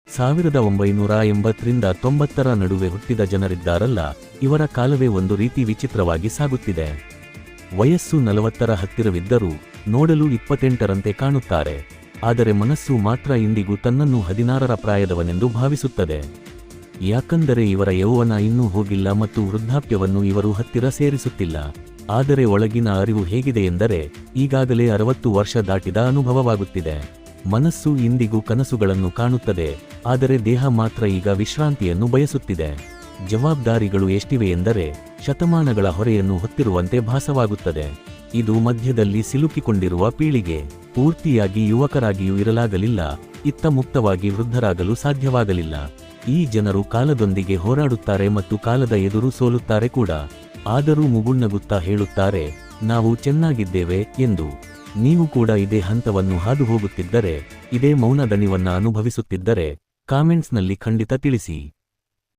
1980ರಿಂದ 90ರ ನಡುವೆ ಹುಟ್ಟಿದ ಜನರಿದ್ದಾರಲ್ಲ, ಇವರ ಕಾಲವೇ ಒಂದು ರೀತಿ ವಿಚಿತ್ರವಾಗಿ ಸಾಗುತ್ತಿದೆ. ವಯಸ್ಸು 40ರ ಹತ್ತಿರವಿದ್ದರೂ ನೋಡಲು 28ರಂತೆ ಕಾಣುತ್ತಾರೆ. ಆದರೆ ಮನಸ್ಸು ಮಾತ್ರ ಇಂದಿಗೂ ತನ್ನನ್ನು 16ರ ಪ್ರಾಯದವನೆಂದು ಭಾವಿಸುತ್ತದೆ. ಯಾಕಂದರೆ ಇವರ ಯೌವನ ಇನ್ನೂ ಹೋಗಿಲ್ಲ ಮತ್ತು ವೃದ್ಧಾಪ್ಯವನ್ನು ಇವರು ಹತ್ತಿರ ಸೇರಿಸುತ್ತಿಲ್ಲ. ಆದರೆ ಒಳಗಿನ ಅರಿವು ಹೇಗಿದೆಯೆಂದರೆ ಈಗಾಗಲೇ 60 ವರ್ಷ ದಾಟಿದ ಅನುಭವವಾಗುತ್ತಿದೆ. ಮನಸ್ಸು ಇಂದಿಗೂ ಕನಸುಗಳನ್ನು ಕಾಣುತ್ತದೆ, ಆದರೆ ದೇಹ ಮಾತ್ರ ಈಗ ವಿಶ್ರಾಂತಿಯನ್ನು ಬಯಸುತ್ತಿದೆ. ಜವಾಬ್ದಾರಿಗಳು ಎಷ್ಟಿವೆಯೆಂದರೆ ಶತಮಾನಗಳ ಹೊರೆಯನ್ನು ಹೊತ್ತಿರುವಂತೆ ಭಾಸವಾಗುತ್ತದೆ. ಇದು ಮಧ್ಯದಲ್ಲಿ ಸಿಲುಕಿಕೊಂಡಿರುವ ಪೀಳಿಗೆ. ಪೂರ್ತಿಯಾಗಿ ಯುವಕರಾಗಿಯೂ ಇರಲಾಗಲಿಲ್ಲ, ಇತ್ತ ಮುಕ್ತವಾಗಿ ವೃದ್ಧರಾಗಲು ಸಾಧ್ಯವಾಗಲಿಲ್ಲ. ಈ ಜನರು ಕಾಲದೊಂದಿಗೆ ಹೋರಾಡುತ್ತಾರೆ ಮತ್ತು ಕಾಲದ ಎದುರು ಸೋಲುತ್ತಾರೆ ಕೂಡ. ಆದರೂ ಮುಗುಳ್ನಗುತ್ತಾ ಹೇಳುತ್ತಾರೆ, ನಾವು ಚೆನ್ನಾಗಿದ್ದೇವೆ ಎಂದು. ನೀವು ಕೂಡ ಇದೇ ಹಂತವನ್ನು ಹಾದು ಹೋಗುತ್ತಿದ್ದರೆ, ಇದೇ ಮೌನ ದಣಿವನ್ನ ಅನುಭವಿಸುತ್ತಿದ್ದರೆ ಕಾಮೆಂಟ್ಸ್ನಲ್ಲಿ ಖಂಡಿತ ತಿಳಿಸಿ.